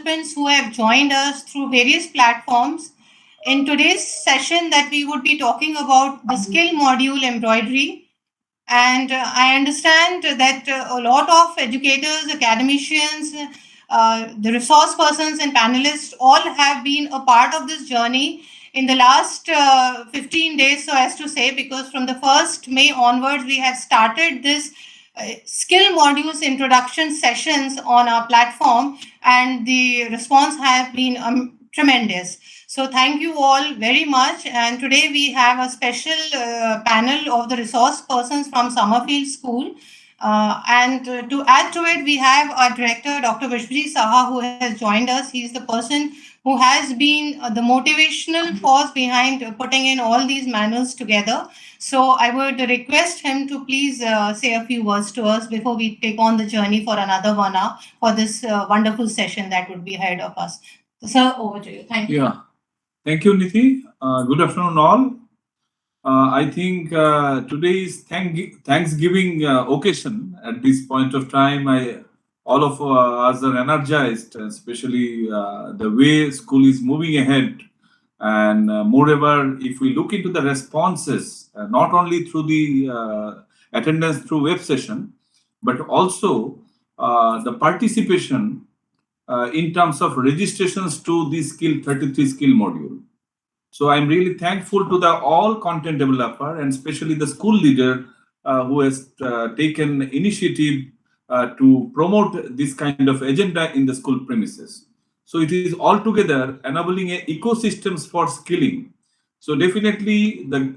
participants who have joined us through various platforms. In today's session, that we would be talking about the skill module embroidery. And I understand that a lot of educators, academicians, the resource persons, and panelists all have been a part of this journey in the last 15 days, so as to say, because from the 1st May onwards, we have started this skill modules introduction sessions on our platform, and the response has been tremendous. So thank you all very much. And today we have a special panel of the resource persons from Summerfield School. And to add to it, we have our director, Dr. Vishwaji Saha, who has joined us. He's the person who has been the motivational force behind putting in all these manuals together. So I would request him to please say a few words to us before we take on the journey for another 1 hour for this wonderful session that would be ahead of us. Sir, over to you. Thank you. Yeah, thank you, Niti. Good afternoon, all. I think today is Thanksgiving occasion. At this point of time, all of us are energized, especially the way school is moving ahead. And moreover, if we look into the responses, not only through the attendance through web session, but also the participation in terms of registrations to the skill 33 skill module. So I'm really thankful to the all content developer and especially the school leader who has taken initiative to promote this kind of agenda in the school premises. So it is altogether enabling a ecosystems for skilling. So definitely the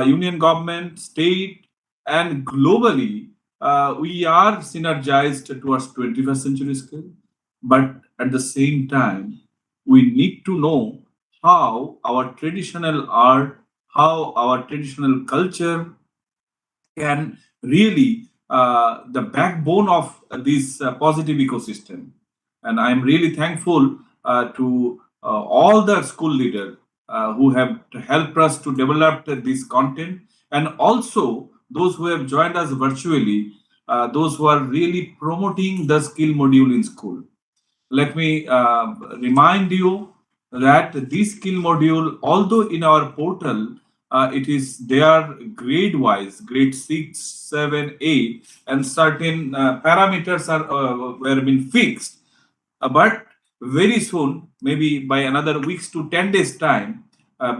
union government, state, and globally we are synergized towards 21st century skill. But at the same time, we need to know how our traditional art, how our traditional culture can really the backbone of this positive ecosystem. And I'm really thankful to all the school leaders who have helped us to develop this content, and also those who have joined us virtually, those who are really promoting the skill module in school. Let me remind you that this skill module, although in our portal, it is there grade wise, grade 6, 7, 8, and certain parameters are were been fixed. But very soon, maybe by another weeks to 10 days time,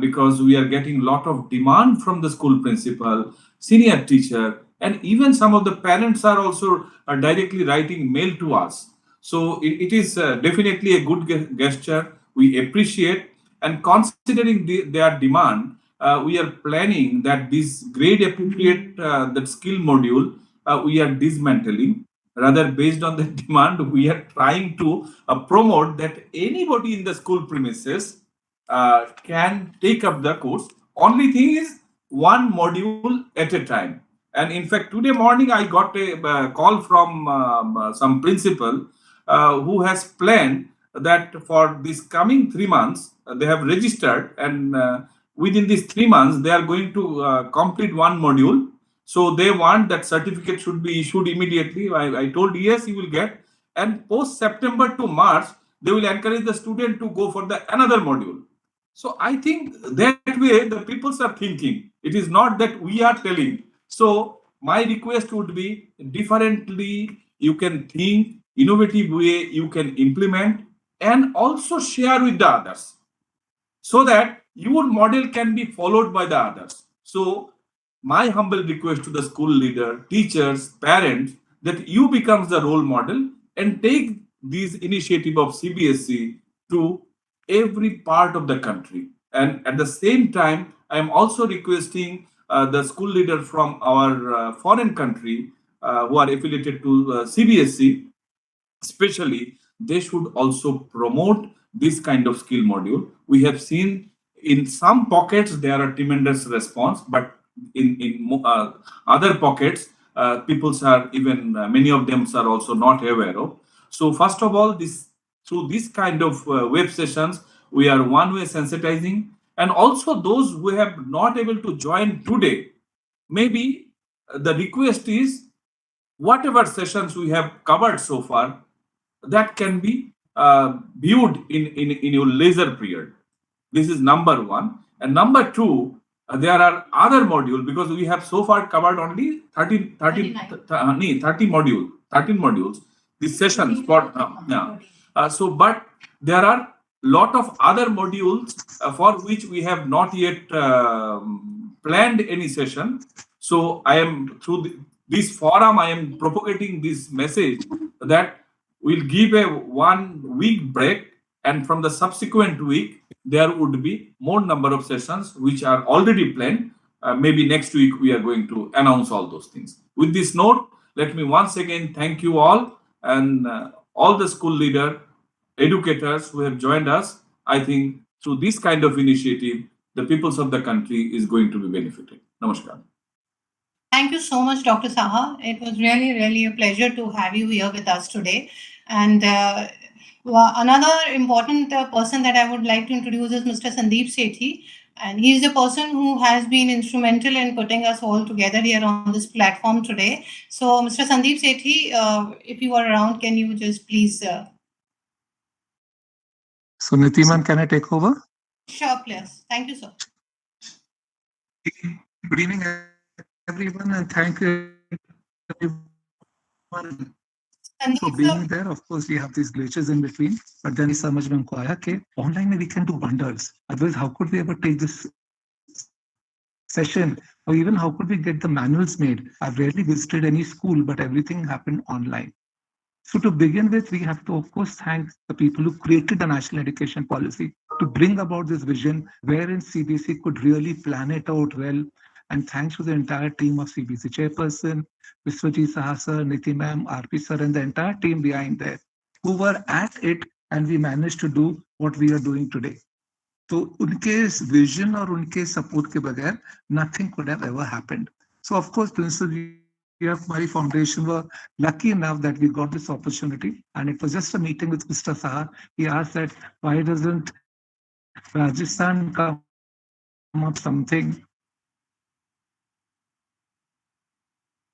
because we are getting a lot of demand from the school principal, senior teacher, and even some of the parents are also directly writing mail to us. So it is definitely a good gesture. We appreciate, and considering their demand, we are planning that this grade appropriate that skill module we are dismantling. Rather, based on the demand, we are trying to promote that anybody in the school premises can take up the course. Only thing is one module at a time. And in fact, today morning I got a call from some principal who has planned that for this coming 3 months they have registered, and within these 3 months they are going to complete one module. So they want that certificate should be issued immediately. I told yes, you will get. And post September to March, they will encourage the student to go for the another module. So I think that way the peoples are thinking. It is not that we are telling. So my request would be differently you can think, innovative way you can implement, and also share with the others, so that your model can be followed by the others. So my humble request to the school leader, teachers, parents, that you becomes the role model and take these initiative of CBSE to every part of the country. And at the same time, I am also requesting the school leader from our foreign country who are affiliated to CBSE, especially, they should also promote this kind of skill module. We have seen in some pockets there are tremendous response, but in other pockets, peoples are even many of them are also not aware of. So first of all, this through this kind of web sessions, we are one way sensitizing, and also those who have not able to join today, maybe the request is whatever sessions we have covered so far, that can be viewed in your leisure period. This is number one. And number two, there are other modules, because we have so far covered only 30 module, 13 modules. These sessions for yeah. But there are lot of other modules for which we have not yet planned any session. So I am through this forum, I am propagating this message that we'll give a 1 week break, and from the subsequent week there would be more number of sessions which are already planned. Maybe next week we are going to announce all those things. With this note, let me once again thank you all, and all the school leader, educators who have joined us. I think through this kind of initiative, the peoples of the country is going to be benefited. Namaskar. Thank you so much, Dr. Saha. It was really, really a pleasure to have you here with us today. And another important person that I would like to introduce is Mr. Sandeep Sethi. And he is the person who has been instrumental in putting us all together here on this platform today. So, Mr. Sandeep Sethi, if you are around, can you just please. So, Niti ma'am, can I take over? Sure, please. Thank you, sir. Good evening, everyone, and thank you everyone for being there. Of course, we have these glitches in between, but then समझ में हमको आया कि online we can do wonders. Otherwise, how could we ever take this session, or even how could we get the manuals made? I've rarely visited any school, but everything happened online. So to begin with, we have to, of course, thank the people who created the national education policy to bring about this vision wherein CBSE could really plan it out well. And thanks to the entire team of CBSE chairperson, Viswajit Saha sir, Niti ma'am, RP sir, and the entire team behind there who were at it, and we managed to do what we are doing today. तो उनके इस vision और उनके support के बगैर nothing could have ever happened. So of course, Principal my foundation were lucky enough that we got this opportunity, and it was just a meeting with Mr. Saha. He asked that why doesn't Rajasthan come up something,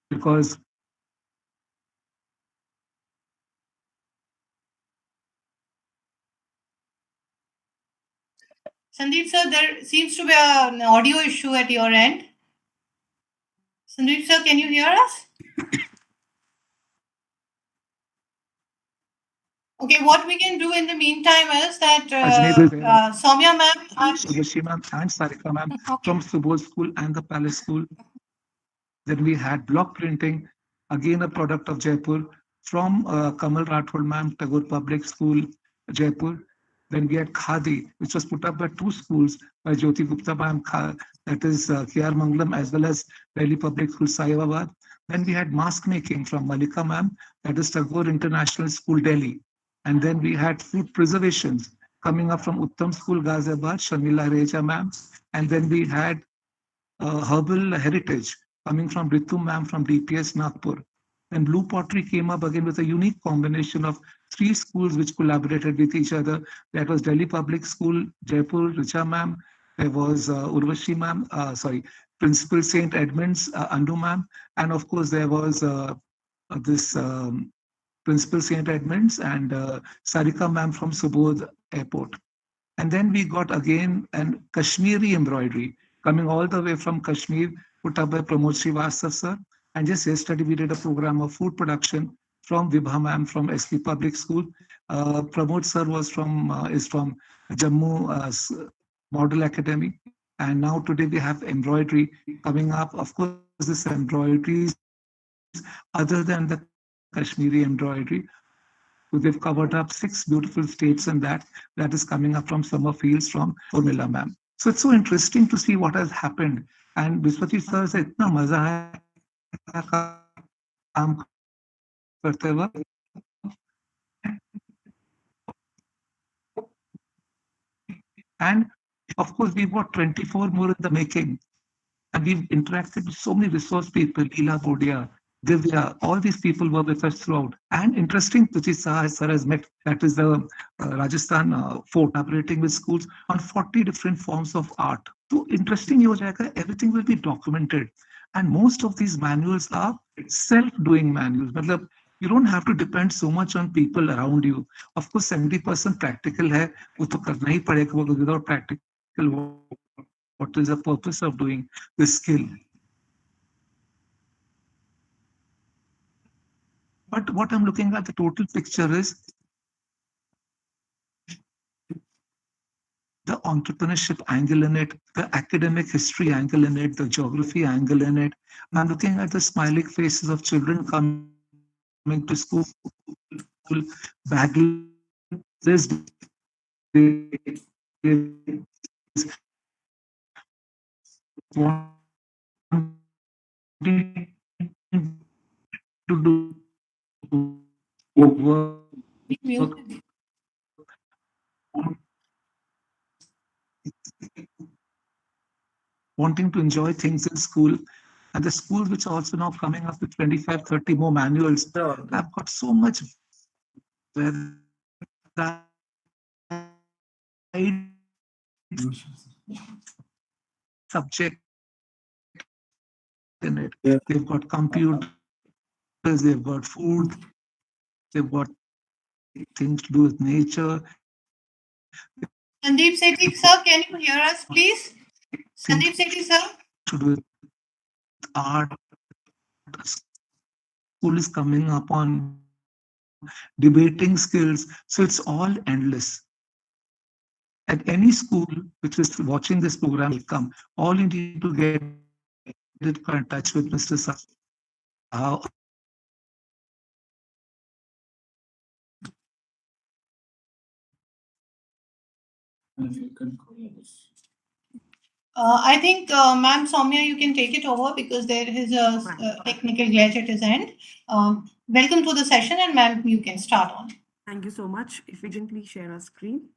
because Sandeep sir, there seems to be an audio issue at your end. Sandeep sir, can you hear us? Okay, what we can do in the meantime is that Soumya ma'am, Urvashi ma'am and Sarika ma'am from Subodh School and the Palace School. Then we had block printing, again a product of Jaipur, from Kamal Rathod ma'am, Tagore Public School, Jaipur. Then we had Khadi, which was put up by two schools, by Jyoti Gupta ma'am, that is K.R. Mangalam, as well as Delhi Public School, Sayabad. Then we had mask making from Malika ma'am, that is Tagore International School, Delhi. And then we had food preservations coming up from Uttam School, Ghaziabad, Shamila Reja ma'am. And then we had herbal heritage coming from Ritu ma'am from DPS Nagpur. And Blue Pottery came up again with a unique combination of three schools which collaborated with each other. That was Delhi Public School, Jaipur, Richa ma'am. There was Urvashi ma'am, Principal St. Edmunds, Andu ma'am. And of course, there was this Principal St. Edmunds and Sarika ma'am from Subodh Airport. And then we got again an Kashmiri embroidery coming all the way from Kashmir, put up by Pramod Srivastava sir. And just yesterday we did a program of food production from Vibha ma'am from SP Public School. Pramod sir is from Jammu Model Academy. And now today we have embroidery coming up. Of course, this embroidery is other than the Kashmiri embroidery. So they've covered up 6 beautiful states, and that is coming up from summer fields from Formula ma'am. So it's so interesting to see what has happened. And Viswati sir said, "Itna maza hai kaam karte waqt." And of course, we've got 24 more in the making. And we've interacted with so many resource people, Leela Bodia, Divya, all these people were with us throughout. And interesting, Tuchi Saha sir has met, that is the Rajasthan fort, collaborating with schools on 40 different forms of art. So interesting, everything will be documented. And most of these manuals are self-doing manuals. You don't have to depend so much on people around you. Of course, 70% practical है, वो तो करना ही पड़ेगा, because without practical, what is the purpose of doing this skill? But what I'm looking at, the total picture is the entrepreneurship angle in it, the academic history angle in it, the geography angle in it. I'm looking at the smiling faces of children coming to school, bagless wanting to enjoy things in school. And the schools which are also now coming up with 25, 30 more manuals, have got so much subject in it. They've got computers, they've got food, they've got things to do with nature. Sandeep Sethi sir, can you hear us, please? Sandeep Sethi sir. To do with art. School is coming up on debating skills. So it's all endless. At any school which is watching this program will come. All you need to get in touch with Mr. Saha. I think, Ma'am Soumya, you can take it over because there is a technical glitch at his end. Welcome to the session, and ma'am, you can start on. Thank you so much. If we can please share our screen.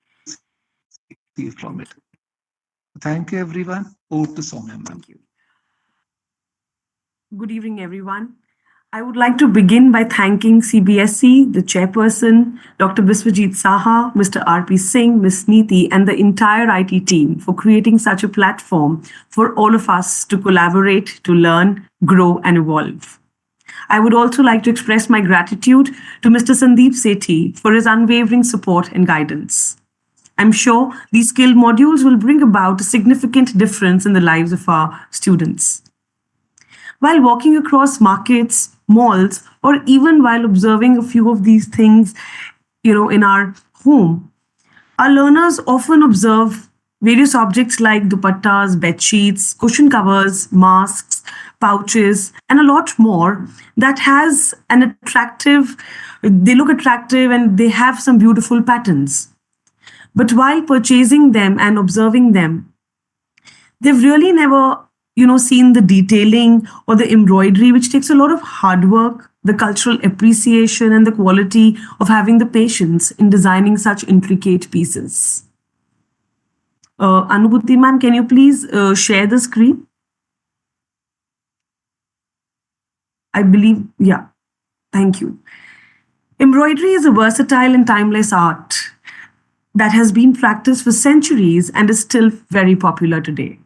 From it. Thank you, everyone. Over to Soumya, ma'am. Thank you. Good evening, everyone. I would like to begin by thanking CBSE, the chairperson, Dr. Biswajit Saha, Mr. R.P. Singh, Ms. Neeti, and the entire IT team for creating such a platform for all of us to collaborate, to learn, grow, and evolve. I would also like to express my gratitude to Mr. Sandeep Sethi for his unwavering support and guidance. I'm sure these skill modules will bring about a significant difference in the lives of our students. While walking across markets, malls, or even while observing a few of these things, in our home, our learners often observe various objects like dupattas, bed sheets, cushion covers, masks, pouches, and a lot more that has they look attractive and they have some beautiful patterns. But while purchasing them and observing them, they've really never seen the detailing or the embroidery, which takes a lot of hard work, the cultural appreciation, and the quality of having the patience in designing such intricate pieces. Anubhuti ma'am, can you please share the screen? I believe, yeah. Thank you. Embroidery is a versatile and timeless art that has been practiced for centuries and is still very popular today.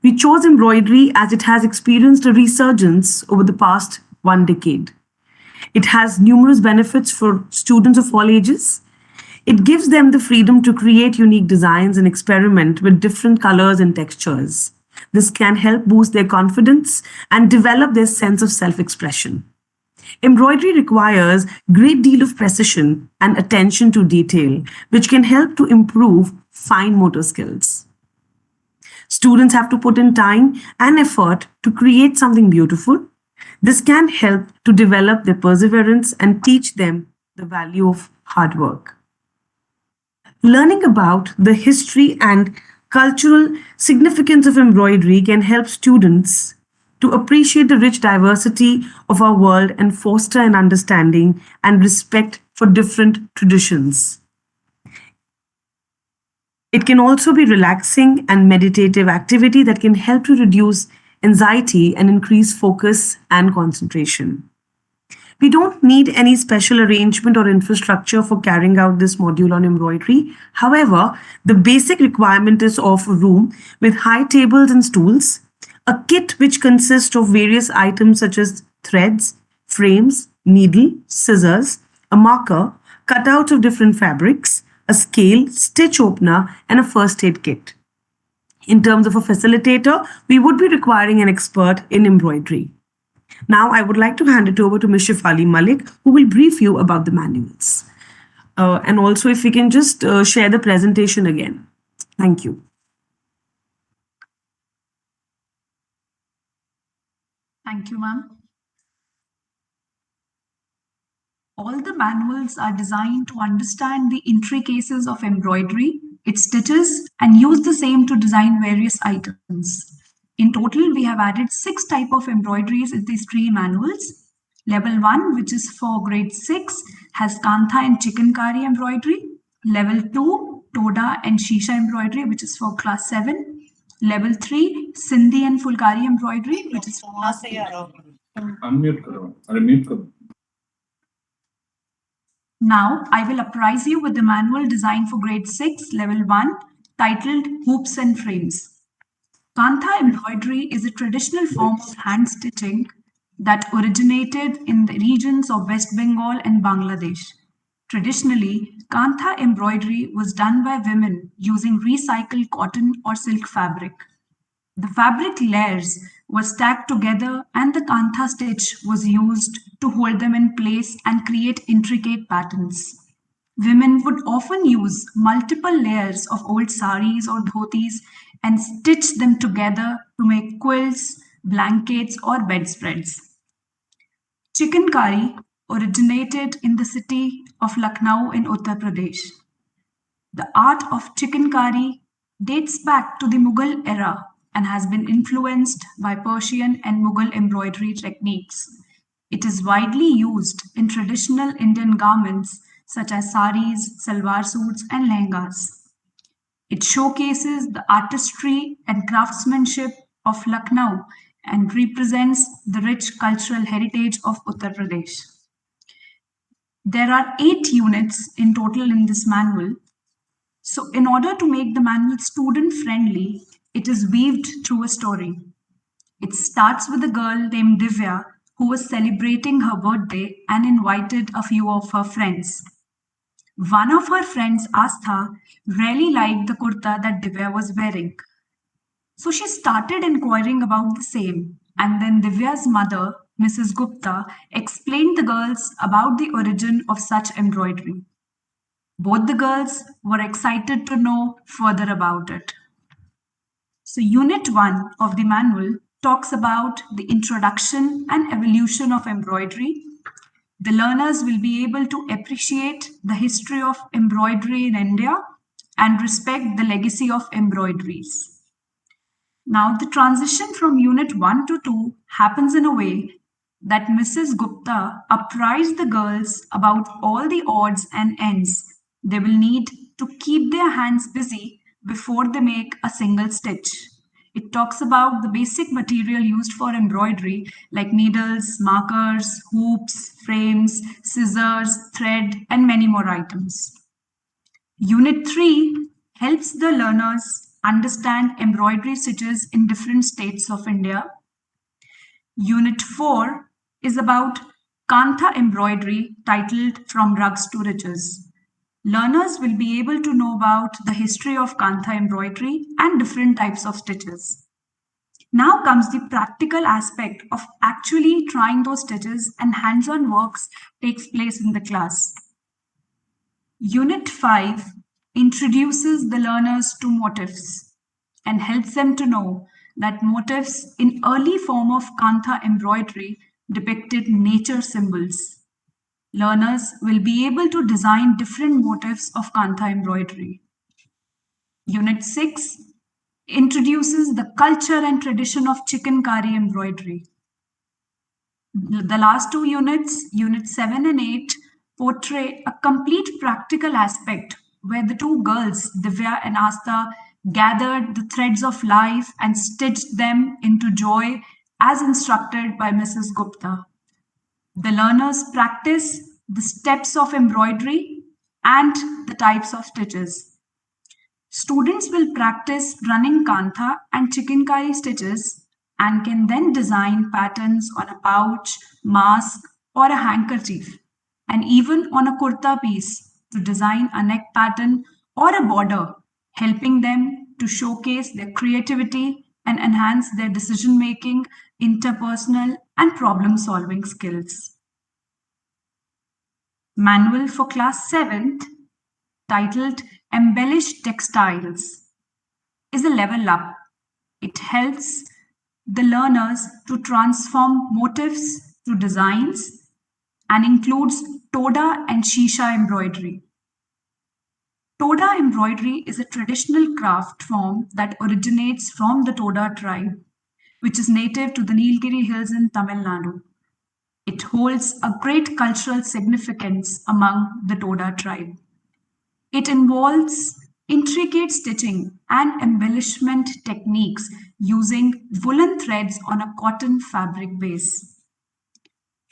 We chose embroidery as it has experienced a resurgence over the past 1 decade. It has numerous benefits for students of all ages. It gives them the freedom to create unique designs and experiment with different colors and textures. This can help boost their confidence and develop their sense of self-expression. Embroidery requires a great deal of precision and attention to detail, which can help to improve fine motor skills. Students have to put in time and effort to create something beautiful. This can help to develop their perseverance and teach them the value of hard work. Learning about the history and cultural significance of embroidery can help students to appreciate the rich diversity of our world and foster an understanding and respect for different traditions. It can also be relaxing and meditative activity that can help to reduce anxiety and increase focus and concentration. We don't need any special arrangement or infrastructure for carrying out this module on embroidery. However, the basic requirement is of a room with high tables and stools, a kit which consists of various items such as threads, frames, needle, scissors, a marker, cutout of different fabrics, a scale, stitch opener, and a first aid kit. In terms of a facilitator, we would be requiring an expert in embroidery. Now, I would like to hand it over to Ms. Shifali Malik, who will brief you about the manuals. And also, if we can just share the presentation again. Thank you. Thank you, ma'am. All the manuals are designed to understand the intricacies of embroidery, its stitches, and use the same to design various items. In total, we have added 6 types of embroideries in these 3 manuals. Level 1, which is for grade 6, has Kantha and Chikankari embroidery. Level 2, Toda and Shisha embroidery, which is for class 7. Level 3, Sindhi and Fulkari embroidery, which is for class 8. Unmute karo. Unmute karo. Now, I will apprise you with the manual designed for grade 6, level 1, titled Hoops and Frames. Kantha embroidery is a traditional form of hand stitching that originated in the regions of West Bengal and Bangladesh. Traditionally, Kantha embroidery was done by women using recycled cotton or silk fabric. The fabric layers were stacked together and the Kantha stitch was used to hold them in place and create intricate patterns. Women would often use multiple layers of old saris or dhotis and stitch them together to make quilts, blankets, or bedspreads. Chikankari originated in the city of Lucknow in Uttar Pradesh. The art of chikankari dates back to the Mughal era and has been influenced by Persian and Mughal embroidery techniques. It is widely used in traditional Indian garments such as saris, salwar suits, and lehengas. It showcases the artistry and craftsmanship of Lucknow and represents the rich cultural heritage of Uttar Pradesh. There are 8 units in total in this manual. So in order to make the manual student friendly, it is weaved through a story. It starts with a girl named Divya who was celebrating her birthday and invited a few of her friends. One of her friends, Astha, really liked the kurta that Divya was wearing. So she started inquiring about the same, and then Divya's mother, Mrs. Gupta, explained the girls about the origin of such embroidery. Both the girls were excited to know further about it. So Unit 1 of the manual talks about the introduction and evolution of embroidery. The learners will be able to appreciate the history of embroidery in India and respect the legacy of embroideries. Now, the transition from Unit 1 to 2 happens in a way that Mrs. Gupta apprised the girls about all the odds and ends they will need to keep their hands busy before they make a single stitch. It talks about the basic material used for embroidery like needles, markers, hoops, frames, scissors, thread, and many more items. Unit 3 helps the learners understand embroidery stitches in different states of India. Unit 4 is about Kantha embroidery titled From Rugs to Riches. Learners will be able to know about the history of Kantha embroidery and different types of stitches. Now comes the practical aspect of actually trying those stitches, and hands-on works takes place in the class. Unit 5 introduces the learners to motifs and helps them to know that motifs in early form of Kantha embroidery depicted nature symbols. Learners will be able to design different motifs of Kantha embroidery. Unit 6 introduces the culture and tradition of chikankari embroidery. The last 2 units, Unit 7 and 8, portray a complete practical aspect where the 2 girls, Divya and Astha, gathered the threads of life and stitched them into joy as instructed by Mrs. Gupta. The learners practice the steps of embroidery and the types of stitches. Students will practice running Kantha and chikankari stitches and can then design patterns on a pouch, mask, or a handkerchief, and even on a kurta piece to design a neck pattern or a border, helping them to showcase their creativity and enhance their decision making, interpersonal, and problem solving skills. Manual for class 7th, titled Embellished Textiles, is a level up. It helps the learners to transform motifs to designs and includes Toda and Shisha embroidery. Toda embroidery is a traditional craft form that originates from the Toda tribe, which is native to the Nilgiri Hills in Tamil Nadu. It holds a great cultural significance among the Toda tribe. It involves intricate stitching and embellishment techniques using woolen threads on a cotton fabric base.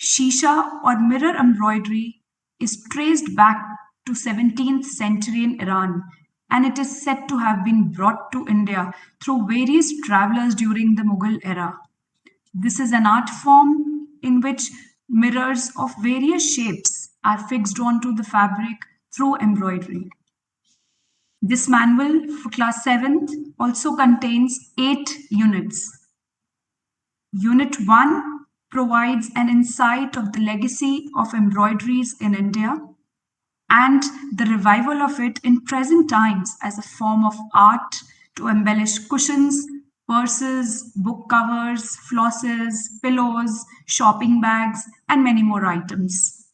Shisha or mirror embroidery is traced back to 17th century in Iran, and it is said to have been brought to India through various travelers during the Mughal era. This is an art form in which mirrors of various shapes are fixed onto the fabric through embroidery. This manual for class 7th also contains 8 units. Unit 1 provides an insight of the legacy of embroideries in India and the revival of it in present times as a form of art to embellish cushions, purses, book covers, flosses, pillows, shopping bags, and many more items.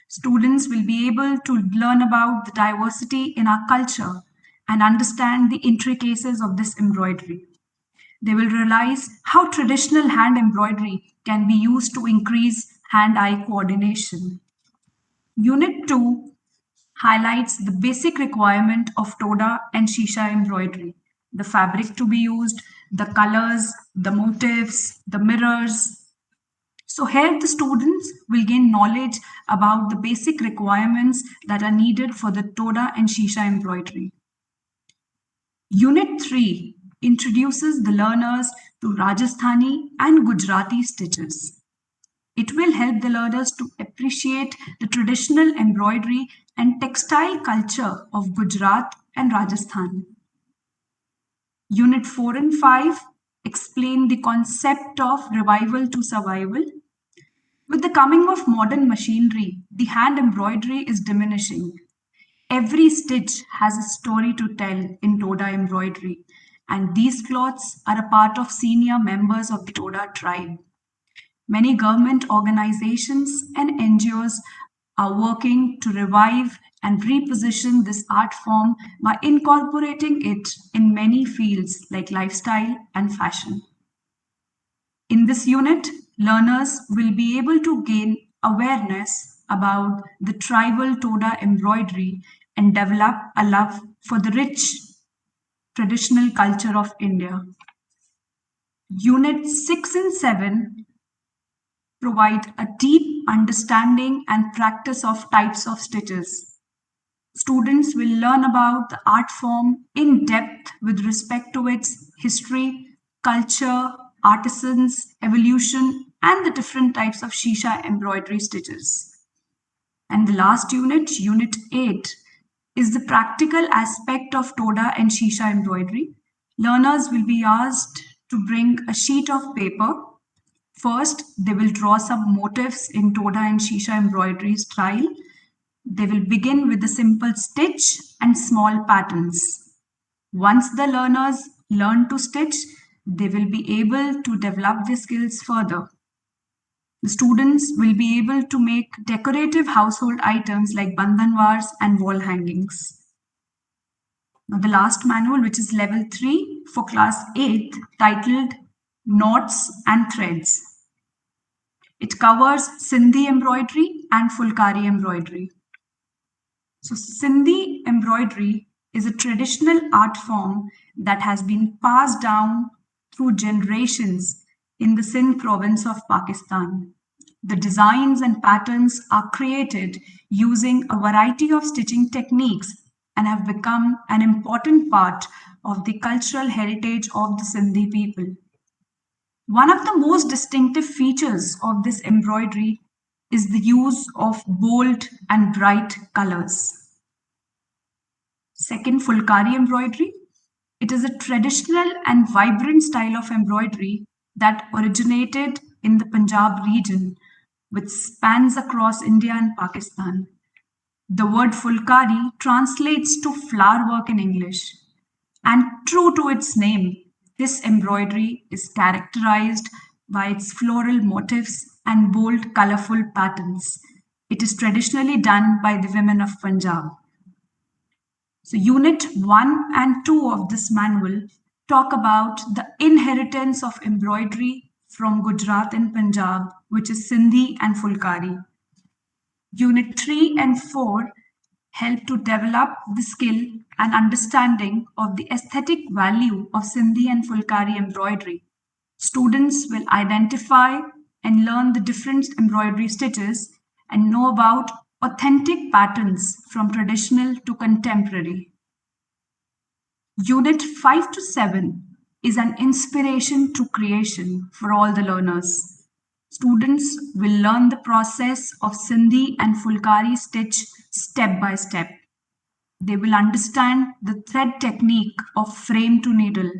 Students will be able to learn about the diversity in our culture and understand the intricacies of this embroidery. They will realize how traditional hand embroidery can be used to increase hand-eye coordination. Unit 2 highlights the basic requirement of Toda and Shisha embroidery, the fabric to be used, the colors, the motifs, the mirrors. So here the students will gain knowledge about the basic requirements that are needed for the Toda and Shisha embroidery. Unit 3 introduces the learners to Rajasthani and Gujarati stitches. It will help the learners to appreciate the traditional embroidery and textile culture of Gujarat and Rajasthan. Unit 4 and 5 explain the concept of revival to survival. With the coming of modern machinery, the hand embroidery is diminishing. Every stitch has a story to tell in Toda embroidery, and these cloths are a part of senior members of the Toda tribe. Many government organizations and NGOs are working to revive and reposition this art form by incorporating it in many fields like lifestyle and fashion. In this unit, learners will be able to gain awareness about the tribal Toda embroidery and develop a love for the rich traditional culture of India. Units 6 and 7 provide a deep understanding and practice of types of stitches. Students will learn about the art form in depth with respect to its history, culture, artisans, evolution, and the different types of Shisha embroidery stitches. And the last unit, Unit 8, is the practical aspect of Toda and Shisha embroidery. Learners will be asked to bring a sheet of paper. First, they will draw some motifs in Toda and Shisha embroidery style. They will begin with a simple stitch and small patterns. Once the learners learn to stitch, they will be able to develop their skills further. The students will be able to make decorative household items like bandhanwars and wall hangings. Now the last manual, which is level 3 for class 8, titled Knots and Threads. It covers Sindhi embroidery and Fulkari embroidery. So Sindhi embroidery is a traditional art form that has been passed down through generations in the Sindh province of Pakistan. The designs and patterns are created using a variety of stitching techniques and have become an important part of the cultural heritage of the Sindhi people. One of the most distinctive features of this embroidery is the use of bold and bright colors. Second, Fulkari embroidery. It is a traditional and vibrant style of embroidery that originated in the Punjab region, which spans across India and Pakistan. The word Fulkari translates to flower work in English. And true to its name, this embroidery is characterized by its floral motifs and bold, colorful patterns. It is traditionally done by the women of Punjab. So, Unit 1 and 2 of this manual talk about the inheritance of embroidery from Gujarat and Punjab, which is Sindhi and Fulkari. Unit 3 and 4 help to develop the skill and understanding of the aesthetic value of Sindhi and Fulkari embroidery. Students will identify and learn the different embroidery stitches and know about authentic patterns from traditional to contemporary. Unit 5 to 7 is an inspiration to creation for all the learners. Students will learn the process of Sindhi and Fulkari stitch step by step. They will understand the thread technique of frame to needle.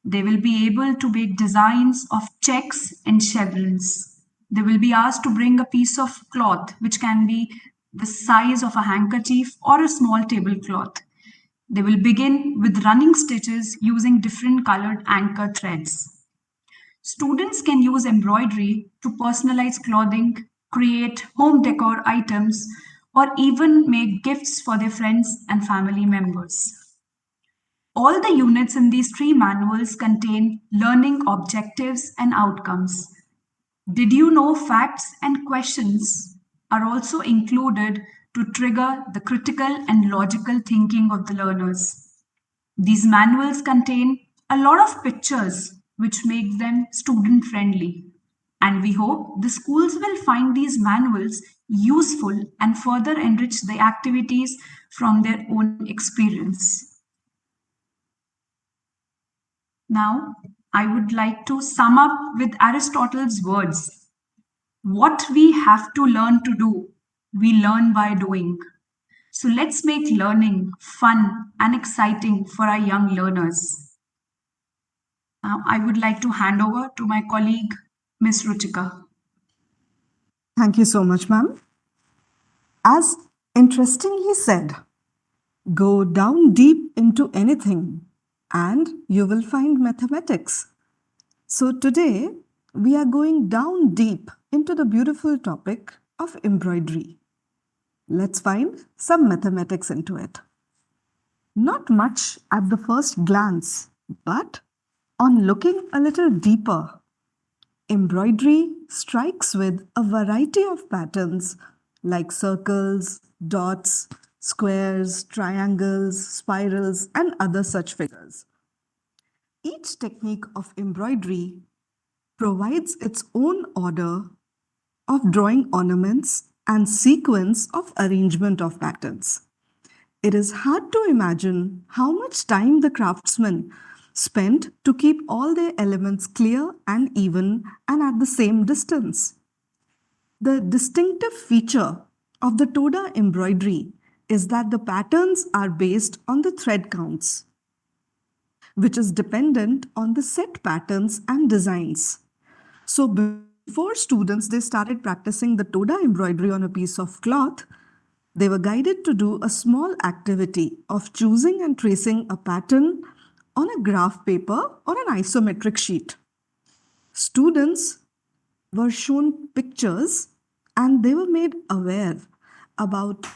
They will be able to make designs of checks and chevrons. They will be asked to bring a piece of cloth, which can be the size of a handkerchief or a small tablecloth. They will begin with running stitches using different colored anchor threads. Students can use embroidery to personalize clothing, create home decor items, or even make gifts for their friends and family members. All the units in these 3 manuals contain learning objectives and outcomes. Did you know facts and questions are also included to trigger the critical and logical thinking of the learners? These manuals contain a lot of pictures which make them student friendly. And we hope the schools will find these manuals useful and further enrich the activities from their own experience. Now, I would like to sum up with Aristotle's words. What we have to learn to do, we learn by doing. So let's make learning fun and exciting for our young learners. Now, I would like to hand over to my colleague, Ms. Ruchika. Thank you so much, ma'am. As interestingly said, go down deep into anything and you will find mathematics. So today we are going down deep into the beautiful topic of embroidery. Let's find some mathematics into it. Not much at the first glance, but on looking a little deeper, embroidery strikes with a variety of patterns like circles, dots, squares, triangles, spirals, and other such figures. Each technique of embroidery provides its own order of drawing ornaments and sequence of arrangement of patterns. It is hard to imagine how much time the craftsmen spent to keep all their elements clear and even and at the same distance. The distinctive feature of the Toda embroidery is that the patterns are based on the thread counts, which is dependent on the set patterns and designs. So before students, they started practicing the Toda embroidery on a piece of cloth, they were guided to do a small activity of choosing and tracing a pattern on a graph paper or an isometric sheet. Students were shown pictures and they were made aware about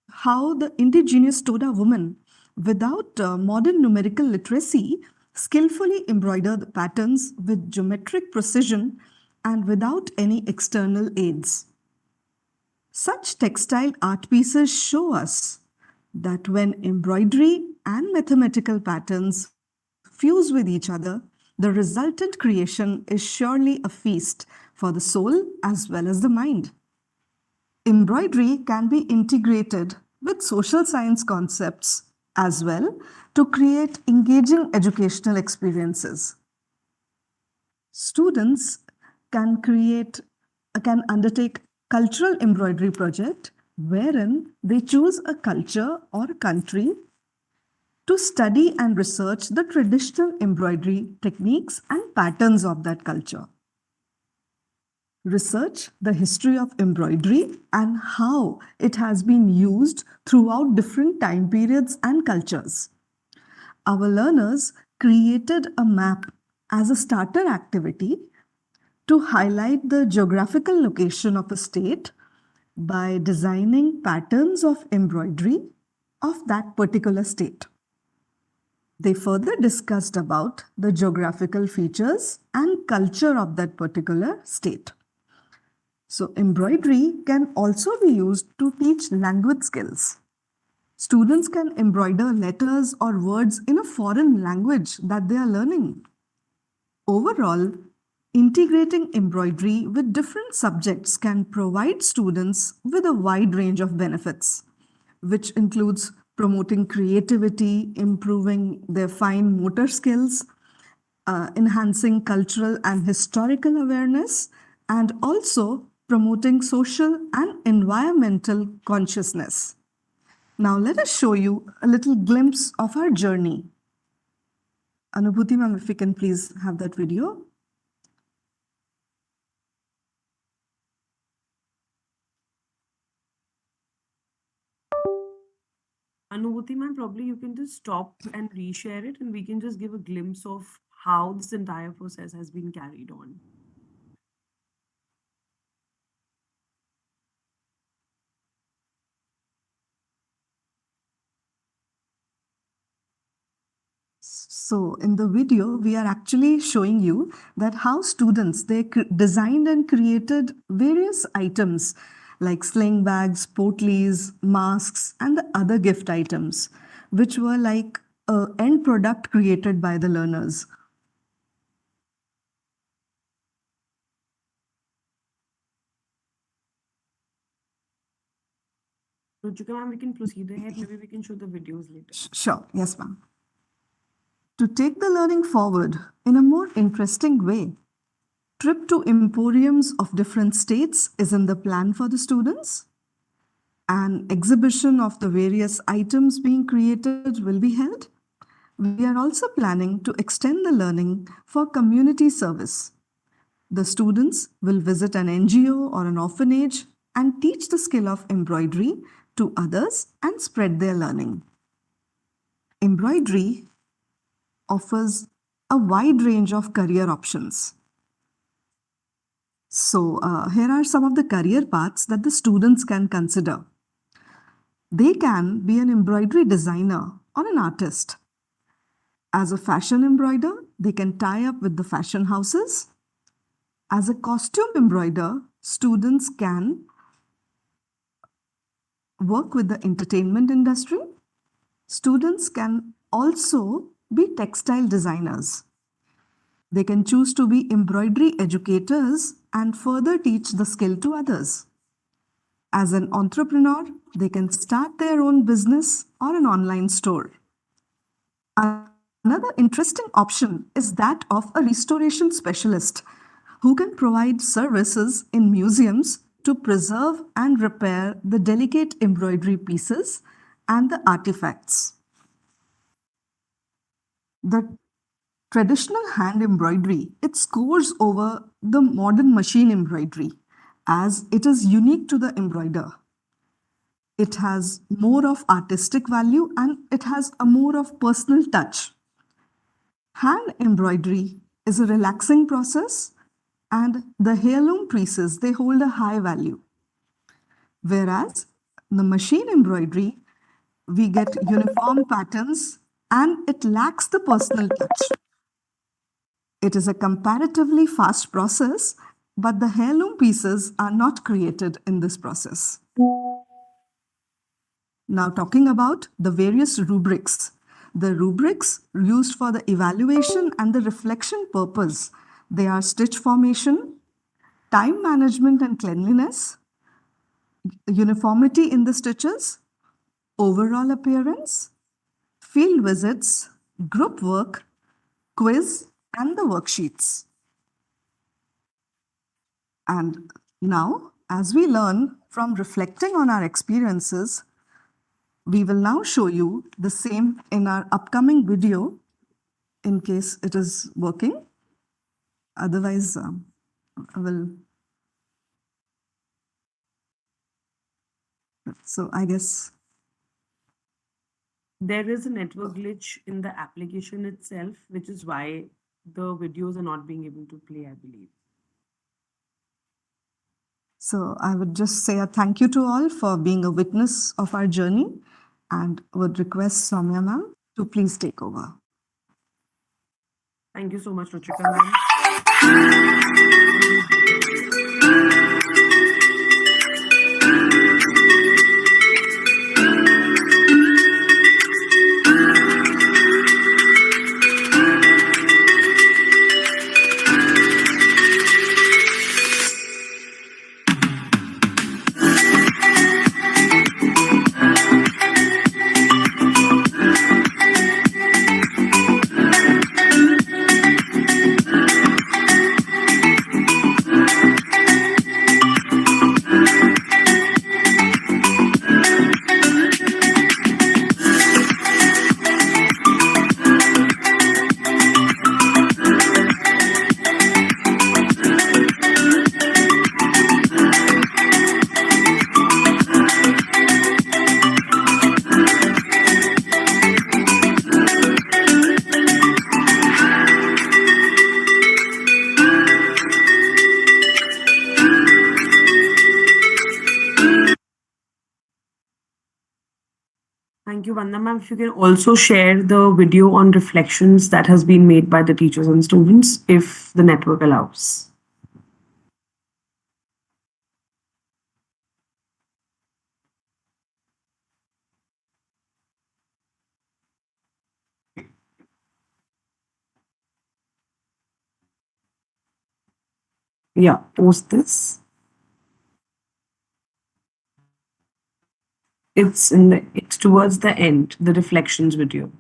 how the indigenous Toda woman, without modern numerical literacy, skillfully embroidered the patterns with geometric precision and without any external aids. Such textile art pieces show us that when embroidery and mathematical patterns fuse with each other, the resultant creation is surely a feast for the soul as well as the mind. Embroidery can be integrated with social science concepts as well to create engaging educational experiences. Students can undertake cultural embroidery project wherein they choose a culture or a country to study and research the traditional embroidery techniques and patterns of that culture. Research the history of embroidery and how it has been used throughout different time periods and cultures. Our learners created a map as a starter activity to highlight the geographical location of a state by designing patterns of embroidery of that particular state. They further discussed about the geographical features and culture of that particular state. So embroidery can also be used to teach language skills. Students can embroider letters or words in a foreign language that they are learning. Overall, integrating embroidery with different subjects can provide students with a wide range of benefits, which includes promoting creativity, improving their fine motor skills, enhancing cultural and historical awareness, and also promoting social and environmental consciousness. Now, let us show you a little glimpse of our journey. Anubhuti ma'am, if we can please have that video. Anubhuti ma'am, probably you can just stop and reshare it, and we can just give a glimpse of how this entire process has been carried on. So in the video, we are actually showing you that how students, they designed and created various items like sling bags, potlies, masks, and the other gift items, which were like an end product created by the learners. Ruchika ma'am, we can proceed ahead. Maybe we can show the videos later. Sure, yes ma'am. To take the learning forward in a more interesting way, trip to emporiums of different states is in the plan for the students. An exhibition of the various items being created will be held. We are also planning to extend the learning for community service. The students will visit an NGO or an orphanage and teach the skill of embroidery to others and spread their learning. Embroidery offers a wide range of career options. So, here are some of the career paths that the students can consider. They can be an embroidery designer or an artist. As a fashion embroider, they can tie up with the fashion houses. As a costume embroider, students can work with the entertainment industry. Students can also be textile designers. They can choose to be embroidery educators and further teach the skill to others. As an entrepreneur, they can start their own business or an online store. Another interesting option is that of a restoration specialist who can provide services in museums to preserve and repair the delicate embroidery pieces and the artifacts. The traditional hand embroidery, it scores over the modern machine embroidery as it is unique to the embroider. It has more of artistic value and it has a more of personal touch. Hand embroidery is a relaxing process and the heirloom pieces, they hold a high value. Whereas the machine embroidery, we get uniform patterns and it lacks the personal touch. It is a comparatively fast process, but the heirloom pieces are not created in this process. Now talking about the various rubrics. The rubrics used for the evaluation and the reflection purpose, they are stitch formation, time management and cleanliness, uniformity in the stitches, overall appearance, field visits, group work, quiz, and the worksheets. And now As we learn from reflecting on our experiences, we will now show you the same in our upcoming video in case it is working. Otherwise, I will. So I guess There is a network glitch in the application itself, which is why the videos are not being able to play, I believe. so. I would just say a thank you to all for being a witness of our journey and would request Soumya ma'am to please take over. Thank you so much, Ruchika ma'am. Thank you, Vanda ma'am. If you can also share the video on reflections that has been made by the teachers and students, if the network allows. Yeah, post this. It's towards the end, the reflections video.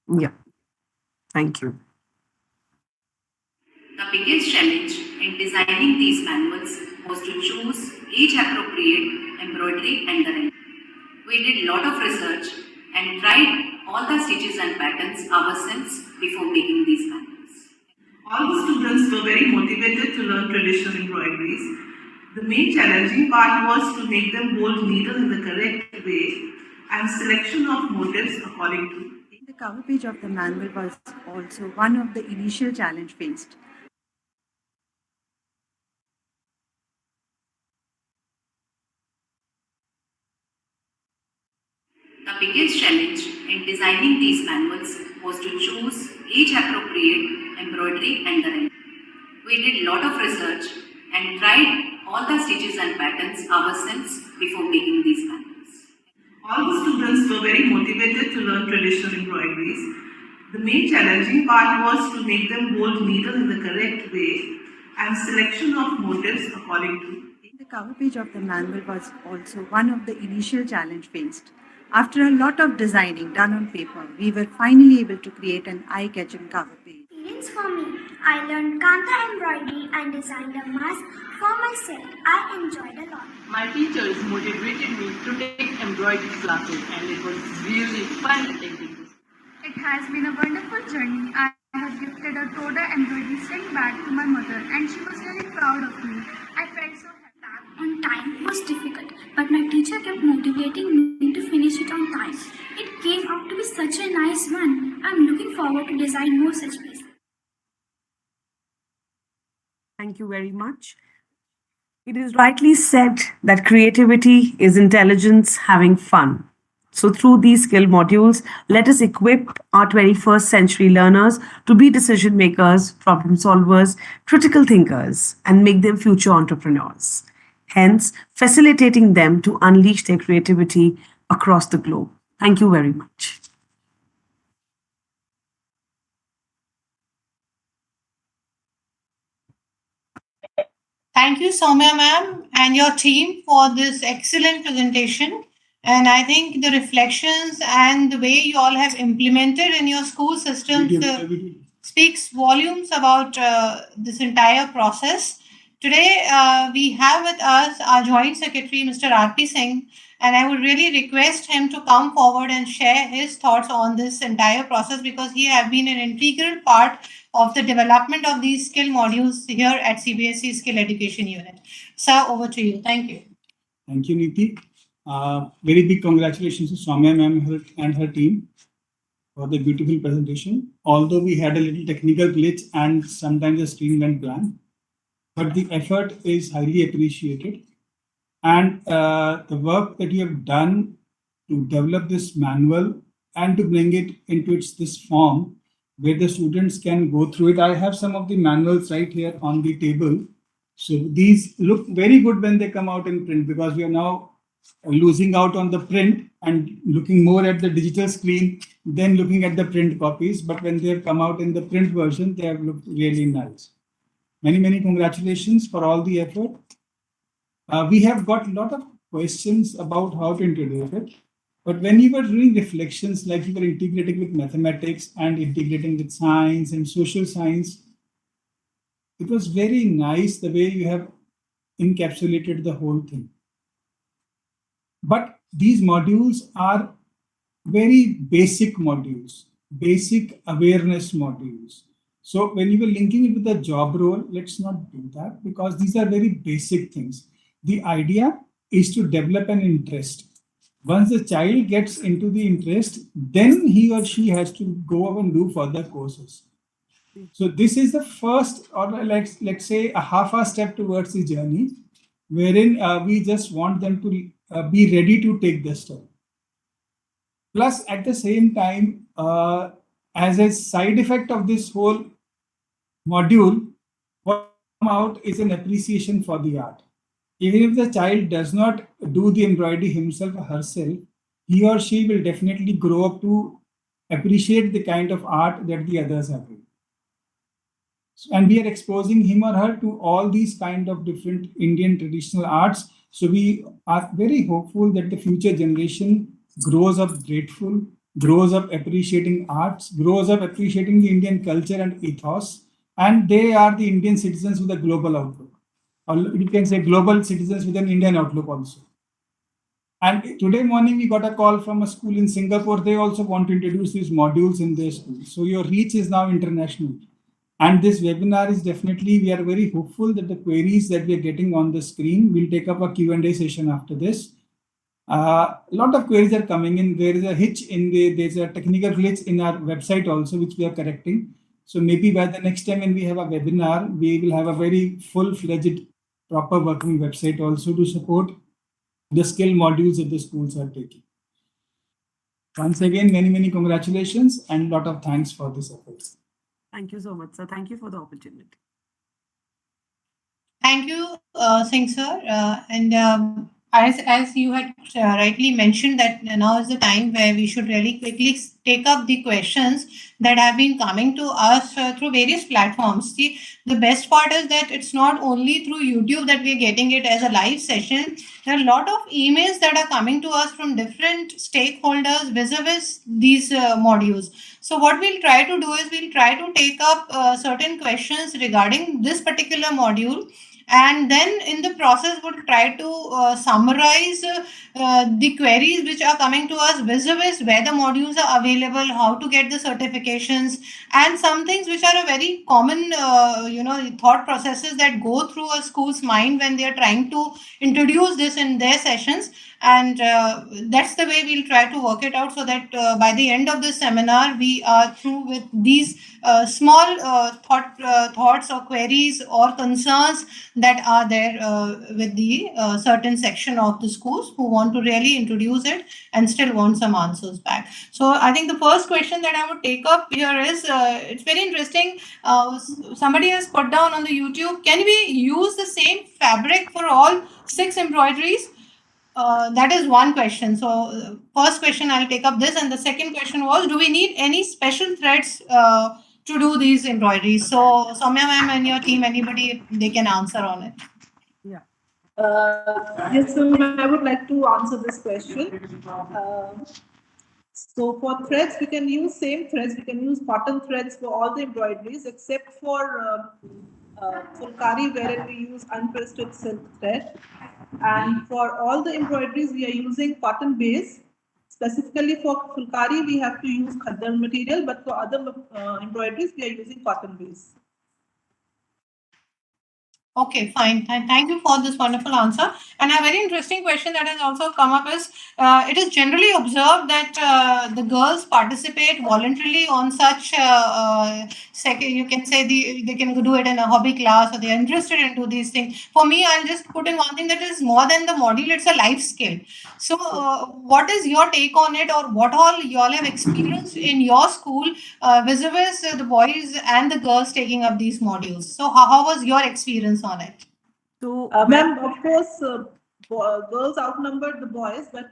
Yeah, thank you. The biggest challenge in designing these manuals was to choose age-appropriate embroidery and the rendering. We did a lot of research and tried all the stitches and patterns ourselves before making these manuals. All the students were very motivated to learn traditional embroideries. The main challenging part was to make them hold needle in the correct way and selection of motifs according to. The cover page of the manual was also one of the initial challenge faced. The biggest challenge in designing these manuals was to choose age-appropriate embroidery and the rendering. We did a lot of research and tried all the stitches and patterns ourselves before making these manuals. All the students were very motivated to learn traditional embroideries. The main challenging part was to make them hold needle in the correct way and selection of motifs according to. The cover page of the manual was also one of the initial challenge faced. After a lot of designing done on paper, we were finally able to create an eye-catching cover page. Experience for me. I learned Kanta embroidery and designed a mask for myself. I enjoyed a lot. My teachers motivated me to take embroidery classes and it was really fun taking this. It has been a wonderful journey. I have gifted a Toda embroidery string bag to my mother and she was really proud of me. I felt so happy. On time was difficult, but my teacher kept motivating me to finish it on time. It came out to be such a nice one. I'm looking forward to design more such pieces. Thank you very much. It is rightly said that creativity is intelligence having fun. So through these skill modules, let us equip our 21st century learners to be decision makers, problem solvers, critical thinkers, and make them future entrepreneurs. Hence, facilitating them to unleash their creativity across the globe. Thank you very much. Thank you, Soumya ma'am, and your team for this excellent presentation. And I think the reflections and the way you all have implemented in your school systems speaks volumes about this entire process. Today, we have with us our Joint Secretary, Mr. R.P. Singh, and I would really request him to come forward and share his thoughts on this entire process because he has been an integral part of the development of these skill modules here at CBSE Skill Education Unit. Sir, over to you. Thank you. Thank you, Neeti. Very big congratulations to Soumya ma'am and her team for the beautiful presentation. Although we had a little technical glitch and sometimes the screen went blank, but the effort is highly appreciated. And the work that you have done to develop this manual and to bring it into this form where the students can go through it. I have some of the manuals right here on the table. So these look very good when they come out in print because we are now losing out on the print and looking more at the digital screen than looking at the print copies. But when they have come out in the print version, they have looked really nice. Many, many congratulations for all the effort. We have got a lot of questions about how to integrate it. But when you were doing reflections, like you were integrating with mathematics and integrating with science and social science, it was very nice the way you have encapsulated the whole thing. But these modules are very basic modules, basic awareness modules. So when you were linking it with the job role, let's not do that because these are very basic things. The idea is to develop an interest. Once the child gets into the interest, then he or she has to go and do further courses. So this is the first, or let's say a half a step towards the journey, wherein we just want them to be ready to take the step. Plus, at the same time, as a side effect of this whole module, what comes out is an appreciation for the art. Even if the child does not do the embroidery himself or herself, he or she will definitely grow up to appreciate the kind of art that the others are doing. And we are exposing him or her to all these kind of different Indian traditional arts. So we are very hopeful that the future generation grows up grateful, grows up appreciating arts, grows up appreciating the Indian culture and ethos, and they are the Indian citizens with a global outlook. Or you can say global citizens with an Indian outlook also. And today morning, we got a call from a school in Singapore. They also want to introduce these modules in their school. So your reach is now international. And this webinar is definitely, we are very hopeful that the queries that we are getting on the screen, we'll take up a Q&A session after this. A lot of queries are coming in. There is a hitch in there's a technical glitch in our website also, which we are correcting. So maybe by the next time when we have a webinar, we will have a very full-fledged, proper working website also to support the skill modules that the schools are taking. Once again, many, many congratulations and a lot of thanks for this effort. Thank you so much, sir. Thank you for the opportunity. Thank you, Singh sir. As you had rightly mentioned that now is the time where we should really quickly take up the questions that have been coming to us through various platforms. See, the best part is that it's not only through YouTube that we're getting it as a live session. There are a lot of emails that are coming to us from different stakeholders vis-a-vis these modules. So what we'll try to do is we'll try to take up certain questions regarding this particular module, and then in the process we'll try to summarize the queries which are coming to us vis-a-vis where the modules are available, how to get the certifications, and some things which are a very common thought processes that go through a school's mind when they are trying to introduce this in their sessions. And that's the way we'll try to work it out so that by the end of this seminar we are through with these small thoughts or queries or concerns that are there with the certain section of the schools who want to really introduce it and still want some answers back. So I think the first question that I would take up here is, it's very interesting. Somebody has put down on the YouTube, can we use the same fabric for all 6 embroideries? That is one question. So first question, I'll take up this. And the second question was, do we need any special threads to do these embroideries? So Soumya ma'am and your team, anybody, they can answer on it. Yeah. Yes, so I would like to answer this question. So for threads, we can use same threads. We can use cotton threads for all the embroideries except for fulkari, wherein we use unpressed silk thread. And for all the embroideries, we are using cotton base. Specifically for fulkari, we have to use khaddar material, but for other embroideries, we are using cotton base. Okay, fine. Thank you for this wonderful answer. And a very interesting question that has also come up is it is generally observed that the girls participate voluntarily on such, you can say they can do it in a hobby class or they are interested into these things. For me, I'll just put in one thing that is more than the module, it's a life skill. So, what is your take on it, or what all you all have experienced in your school vis-a-vis the boys and the girls taking up these modules? So, how was your experience on it? So, Ma'am, of course, girls outnumbered the boys, but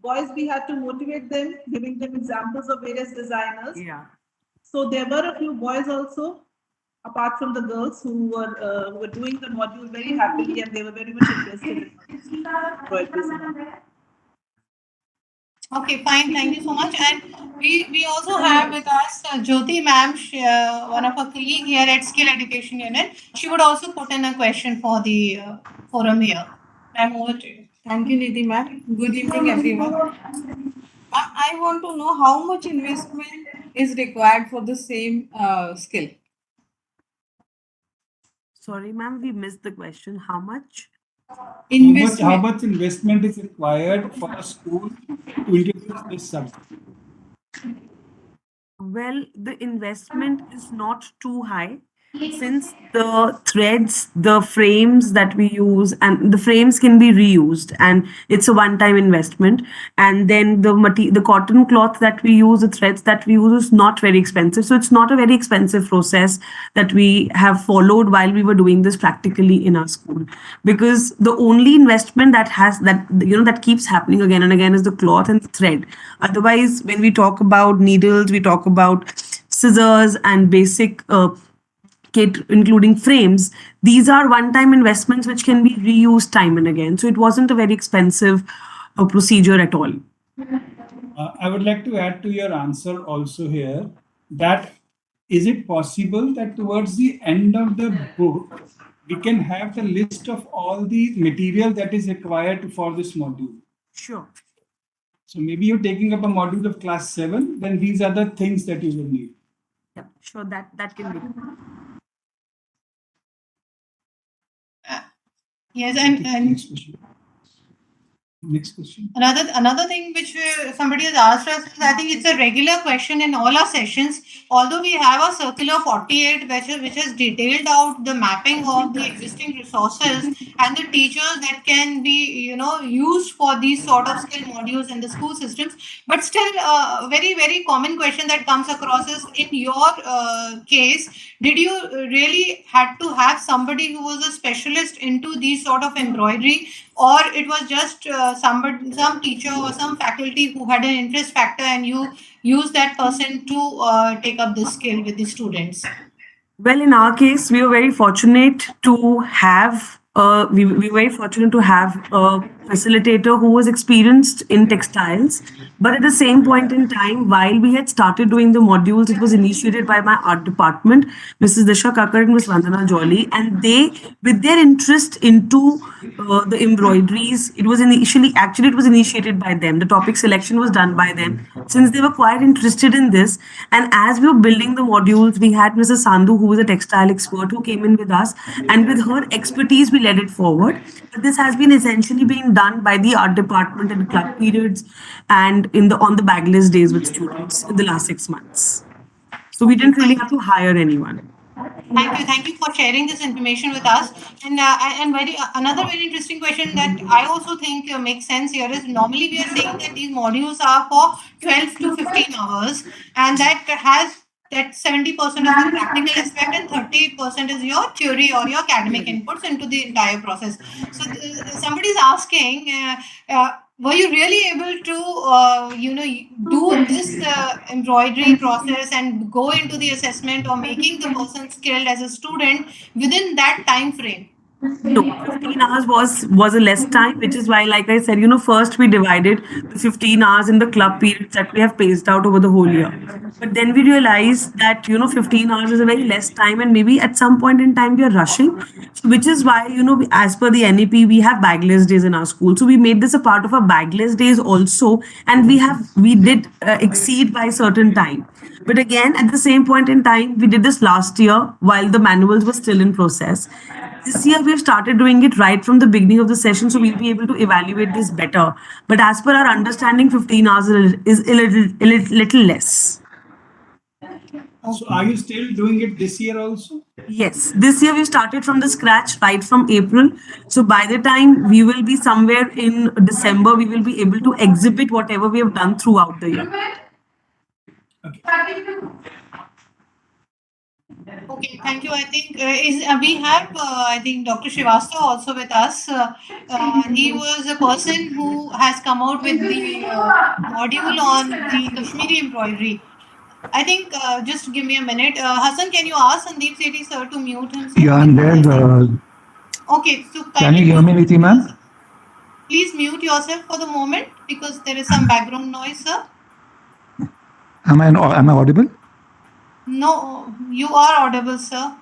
boys, we had to motivate them, giving them examples of various designers. yeah. So there were a few boys also, apart from the girls, who were doing the module very happily, and they were very much interested in embroidery. Okay, fine. Thank you so much. And we also have with us Jyoti ma'am, one of our colleague here at Skill Education Unit. She would also put in a question for the forum here. Ma'am, over to you. Thank you, Nidhi ma'am. Good evening, everyone. I want to know how much investment is required for the same skill. Sorry, ma'am, we missed the question. How much? How much investment is required for a school to introduce this subject? Well, the investment is not too high since the threads, the frames that we use, and the frames can be reused, and it's a one-time investment. And then the cotton cloth that we use, the threads that we use is not very expensive. So it's not a very expensive process that we have followed while we were doing this practically in our school. Because the only investment that keeps happening again and again is the cloth and the thread. Otherwise, when we talk about needles, we talk about scissors and basic kit, including frames. These are one-time investments which can be reused time and again. So it wasn't a very expensive procedure at all. I would like to add to your answer also here that is it possible that towards the end of the book, we can have the list of all the material that is required for this module? Sure. So maybe you're taking up a module of class 7, then these are the things that you will need. Yeah, sure, that can be. Yes, and next question. Another thing which somebody has asked us is, I think it's a regular question in all our sessions. Although we have a circular 48 which has detailed out the mapping of the existing resources and the teachers that can be used for these sort of skill modules in the school systems, but still a very common question that comes across is, in your case, did you really had to have somebody who was a specialist into these sort of embroidery, or it was just some teacher or some faculty who had an interest factor and you use that person to take up this skill with the students? Well, in our case, we were very fortunate to have we were very fortunate to have a facilitator who was experienced in textiles. But at the same point in time, while we had started doing the modules, it was initiated by my art department, Mrs. Disha Kakar and Ms. Vandana Jolly, and they, with their interest into the embroideries, it was initiated by them. The topic selection was done by them, since they were quite interested in this. And as we were building the modules, we had Mrs. Sandhu, who was a textile expert, who came in with us, and with her expertise, we led it forward. But this has been essentially being done by the art department in club periods and on the bagless days with students in the last 6 months. So we didn't really have to hire anyone. Thank you for sharing this information with us. And another very interesting question that I also think makes sense here is, normally we are saying that these modules are for 12 to 15 hours, and that 70% is the practical aspect and 30% is your theory or your academic inputs into the entire process. So somebody is asking, were you really able to do this embroidery process and go into the assessment or making the person skilled as a student within that time frame? No, 15 hours was a less time, which is why, like I said, first we divided the 15 hours in the club periods that we have paced out over the whole year. But then we realized that, 15 hours is a very less time, and maybe at some point in time we are rushing. So which is why, as per the NEP, we have bagless days in our school. So we made this a part of our bagless days also, and we did exceed by certain time. But again, at the same point in time, we did this last year while the manuals were still in process. This year, we've started doing it right from the beginning of the session, so we'll be able to evaluate this better. But as per our understanding, 15 hours is a little less. So are you still doing it this year also? Yes, this year we started from the scratch right from April. So by the time we will be somewhere in December, we will be able to exhibit whatever we have done throughout the year. Okay, thank you. I think we have I think Dr. Srivastava also with us. He was a person who has come out with the module on the Kashmiri embroidery. I think just give me a minute. Hassan, can you ask Sandeep Sethi sir to mute himself? Yeah, and then, Okay, so can you hear me, Niti ma'am? please mute yourself for the moment because there is some background noise, sir. Am I audible? No, you are audible, sir.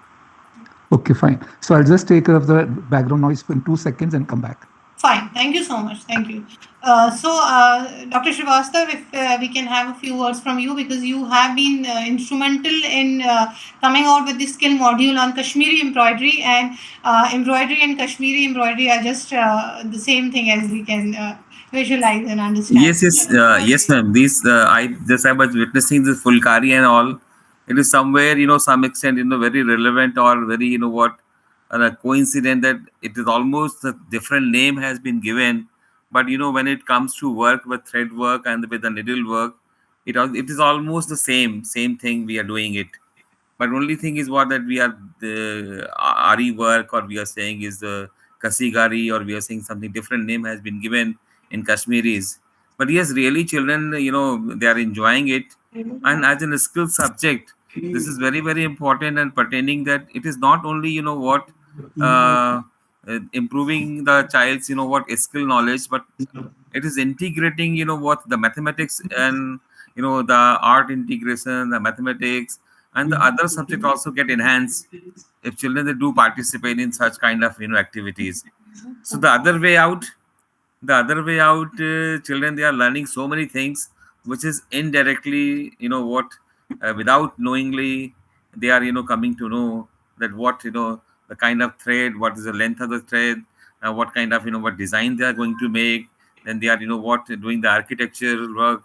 Okay, fine. So I'll just take care of the background noise in 2 seconds and come back. Fine. Thank you so much. Thank you. Dr. Srivastava, if we can have a few words from you because you have been instrumental in coming out with the skill module on Kashmiri embroidery, and embroidery and Kashmiri embroidery are just the same thing as we can visualize and understand. Yes, ma'am. I was witnessing this Fulkari and all. It is somewhere, some extent, very relevant or very, coincident that it is almost a different name has been given. But, when it comes to work with thread work and with the needle work, it is almost the same thing we are doing it. But only thing is what that we are the Ari work, or we are saying is the Kasigari, or we are saying something different name has been given in Kashmiris. But yes, really children, they are enjoying it. And as in a skill subject, this is very, very important and pertaining that it is not only, improving the child's, skill knowledge, but it is integrating, what the mathematics and, the art integration, the mathematics, and the other subject also get enhanced if children they do participate in such kind of activities. So the other way out, children they are learning so many things which is indirectly without knowingly they are coming to know that what the kind of thread, what is the length of the thread, what kind of what design they are going to make. Then they are what doing the architectural work,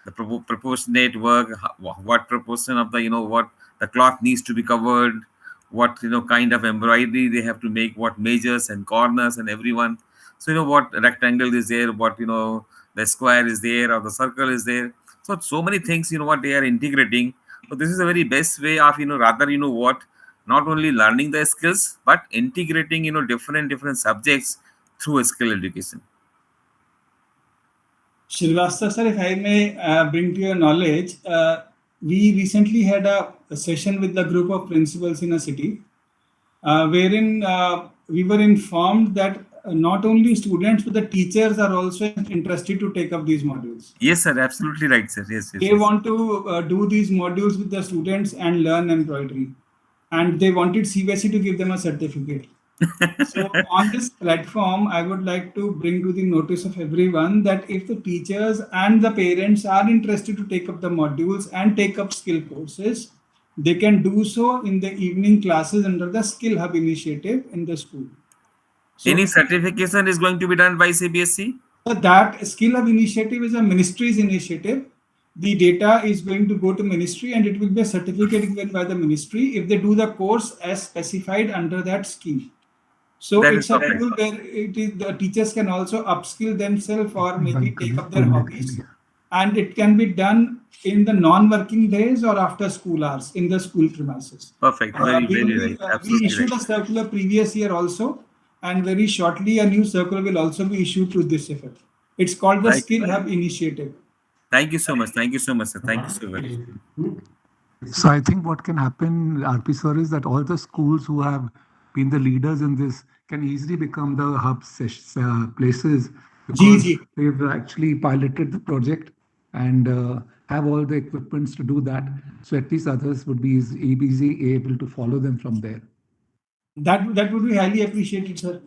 the proportionate work, what proportion of the what the cloth needs to be covered, what kind of embroidery they have to make, what measures and corners and everyone. So what rectangle is there, what the square is there, or the circle is there. So many things what they are integrating. So this is a very best way of rather what not only learning the skills but integrating different subjects through a skill education. Srivastava sir, if I may bring to your knowledge, we recently had a session with the group of principals in a city, wherein we were informed that not only students but the teachers are also interested to take up these modules. Yes, sir. Absolutely right, sir. Yes. They want to do these modules with the students and learn embroidery, and they wanted CBSE to give them a certificate. So on this platform, I would like to bring to the notice of everyone that if the teachers and the parents are interested to take up the modules and take up skill courses, they can do so in the evening classes under the Skill Hub initiative in the school. So, any certification is going to be done by CBSE? That Skill Hub initiative is a ministry's initiative. The data is going to go to ministry and it will be a certificate given by the ministry if they do the course as specified under that scheme. So it's a tool where the teachers can also upskill themselves or maybe take up their hobbies, and it can be done in the non-working days or after school hours in the school premises. Perfect. Very right. We issued a circular previous year also, and very shortly a new circular will also be issued to this effect. It's called the Skill Hub Initiative. Thank you so much. Thank you so much, sir. Thank you so much. So I think what can happen, RP sir, is that all the schools who have been the leaders in this can easily become the places because G. they've actually piloted the project and have all the equipments to do that. So at least others would be easy able to follow them from there. That would be highly appreciated, sir.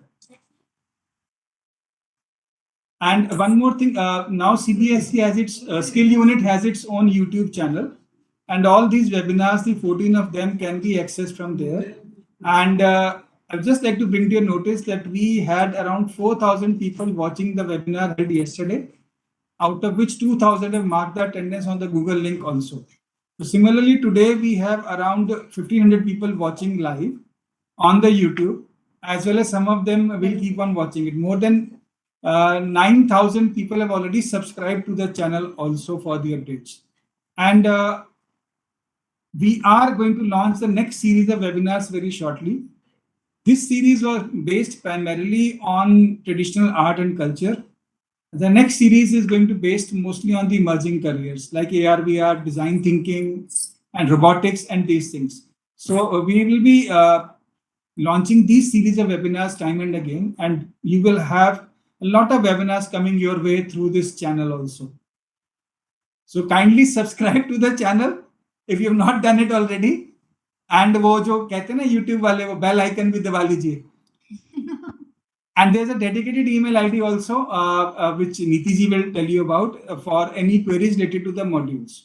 And one more thing, now CBSE has its skill unit has its own YouTube channel, and all these webinars, the 14 of them, can be accessed from there. And I'd just like to bring to your notice that we had around 4,000 people watching the webinar held yesterday, out of which 2,000 have marked the attendance on the Google link also. So similarly, today we have around 1,500 people watching live on the YouTube, as well as some of them will keep on watching it. More than 9,000 people have already subscribed to the channel also for the updates. And we are going to launch the next series of webinars very shortly. This series was based primarily on traditional art and culture. The next series is going to be based mostly on the emerging careers like AR, VR, design thinking, and robotics and these things. So we will be launching these series of webinars time and again, and you will have a lot of webinars coming your way through this channel also. So kindly subscribe to the channel if you have not done it already. And वो जो कहते हैं ना YouTube वाले वो bell icon भी दबा लीजिए. And there's a dedicated email ID also, which Niti ji will tell you about for any queries related to the modules.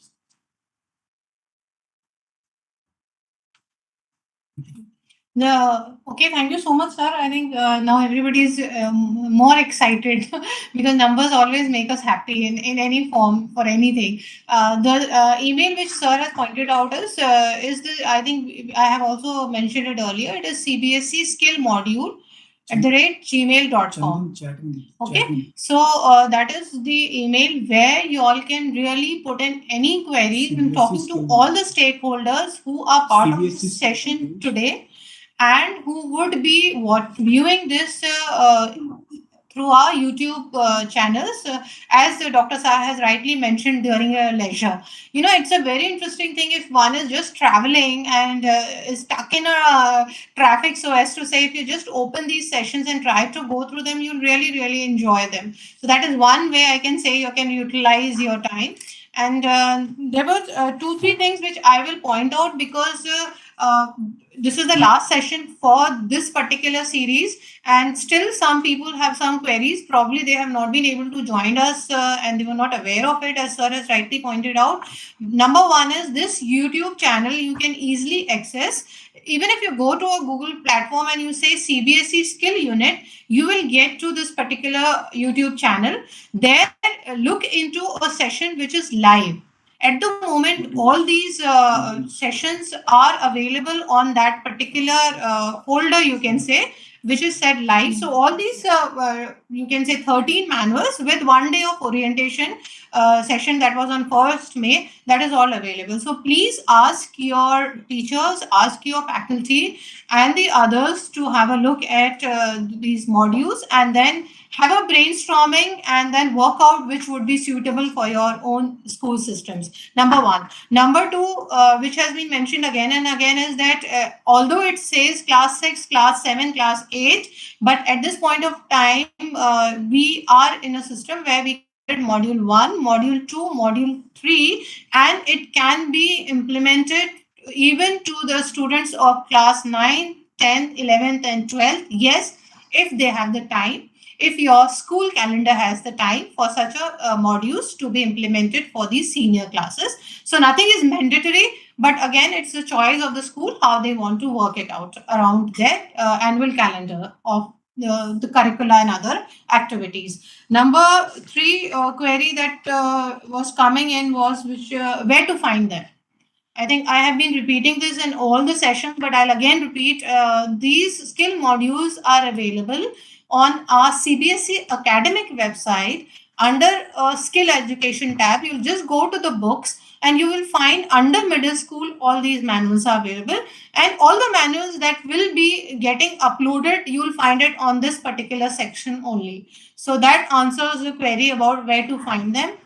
Okay, thank you so much, sir. I think now everybody is more excited because numbers always make us happy in any form for anything. The email which sir has pointed out is the, I think I have also mentioned it earlier, it is CBSE skill module @gmail.com. Okay, so that is the email where you all can really put in any queries when talking to all the stakeholders who are part of this session today and who would be viewing this through our YouTube channels, as Dr. Saha has rightly mentioned during a leisure. You know, it's a very interesting thing if one is just traveling and is stuck in a traffic, so as to say, if you just open these sessions and try to go through them, you'll really, really enjoy them. So that is one way I can say you can utilize your time. And there were 2-3 things which I will point out because this is the last session for this particular series, and still some people have some queries. Probably they have not been able to join us and they were not aware of it, as sir has rightly pointed out. Number one is this YouTube channel you can easily access. Even if you go to a Google platform and you say CBSE skill unit, you will get to this particular YouTube channel. There, look into a session which is live. At the moment, all these sessions are available on that particular folder, you can say, which is set live. So all these, you can say 13 manuals with 1 day of orientation session that was on 1st May, that is all available. So please ask your teachers, ask your faculty and the others to have a look at these modules and then have a brainstorming and then work out which would be suitable for your own school systems. Number one. Number two, which has been mentioned again and again, is that although it says class 6, class 7, class 8, but at this point of time, we are in a system where we module 1, module 2, module 3, and it can be implemented even to the students of class 9, 10th, 11th, and 12th. Yes, if they have the time, if your school calendar has the time for such a modules to be implemented for these senior classes. So nothing is mandatory, but again, it's the choice of the school how they want to work it out around their annual calendar of the curricula and other activities. Number 3 query that was coming in was where to find them. I think I have been repeating this in all the sessions, but I'll again repeat. These skill modules are available on our CBSE academic website under a skill education tab. You'll just go to the books and you will find under middle school all these manuals are available, and all the manuals that will be getting uploaded, you will find it on this particular section only. So that answers the query about where to find them.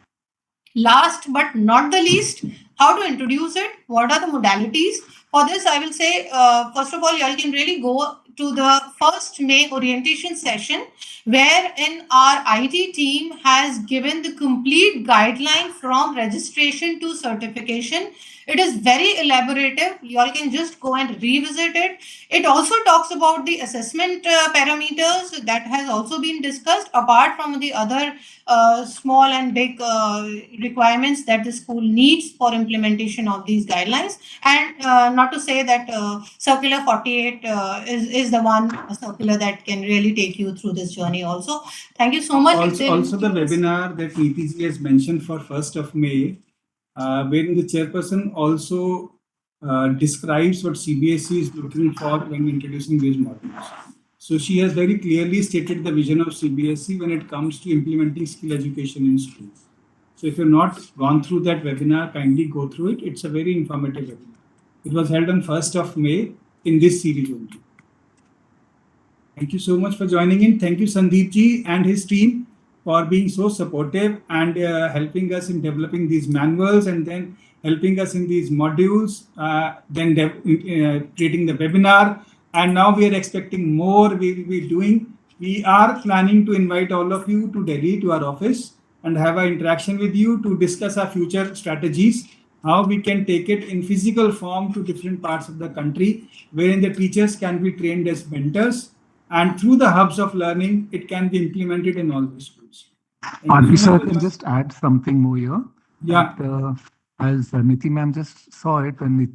Last but not the least, how to introduce it, what are the modalities. For this, I will say, first of all, you all can really go to the 1st May orientation session, wherein our IT team has given the complete guideline from registration to certification. It is very elaborative. You all can just go and revisit it. It also talks about the assessment parameters that has also been discussed, apart from the other small and big requirements that the school needs for implementation of these guidelines. And not to say that Circular 48 is the one circular that can really take you through this journey also. Thank you so much. Also the webinar that Neeti ji has mentioned for 1st of May, wherein the chairperson also describes what CBSE is looking for when introducing these modules. So she has very clearly stated the vision of CBSE when it comes to implementing skill education in schools. So if you've not gone through that webinar, kindly go through it. It's a very informative webinar. It was held on 1st of May in this series only. Thank you so much for joining in. Thank you, Sandeep ji and his team, for being so supportive and helping us in developing these manuals and then helping us in these modules, then creating the webinar. And now we are expecting more we will be doing. We are planning to invite all of you to Delhi, to our office, and have an interaction with you to discuss our future strategies, how we can take it in physical form to different parts of the country, wherein the teachers can be trained as mentors. And through the hubs of learning, it can be implemented in all the schools. Sir, I can just add something more here. Yeah. That, as Niti ma'am just saw it, when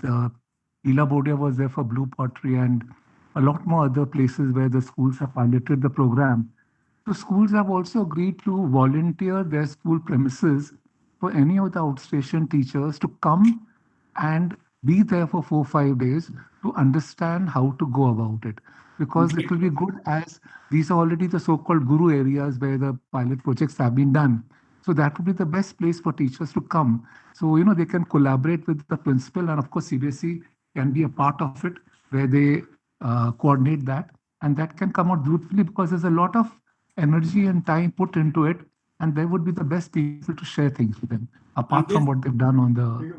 Ila Bodia was there for Blue Pottery and a lot more other places where the schools have piloted the program. So schools have also agreed to volunteer their school premises for any of the outstation teachers to come and be there for 4-5 days to understand how to go about it. Because it will be good, as these are already the so-called guru areas where the pilot projects have been done. So that would be the best place for teachers to come. So, they can collaborate with the principal, and of course CBSE can be a part of it where they coordinate that, and that can come out beautifully because there's a lot of energy and time put into it, and they would be the best people to share things with them, apart from what they've done on the...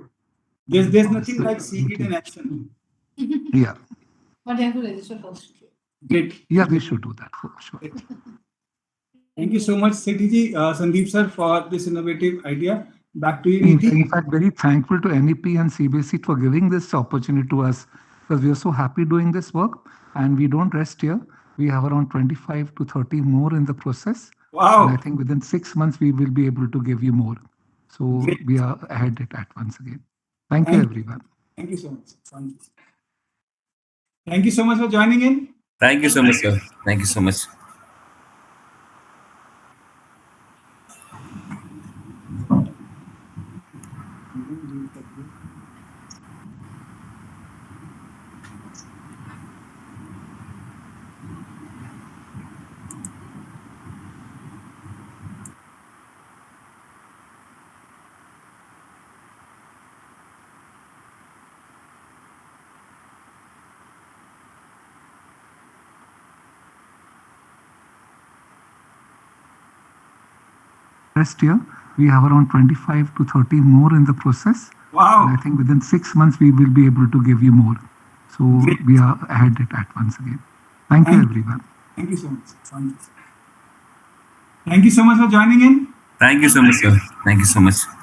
There's nothing like seeing it in action. Yeah. But they have to register first. Great. Yeah, we should do that for sure. Thank you so much, Sethi Sandeep sir, for this innovative idea. Back to you, Neeti. In fact, very thankful to NEP and CBSE for giving this opportunity to us, because we are so happy doing this work, and we don't rest here. We have around 25 to 30 more in the process. Wow. And I think within 6 months, we will be able to give you more. So we are ahead at once again. Thank you, everyone. Thank you so much. Thank you so much for joining in. Thank you so much, sir. Thank you so much. Rest here, we have around 25 to 30 more in the process. Wow. And I think within 6 months, we will be able to give you more. So we are ahead at once again. Thank you, everyone. Thank you so much. Thank you so much for joining in. Thank you so much, sir. Thank you so much.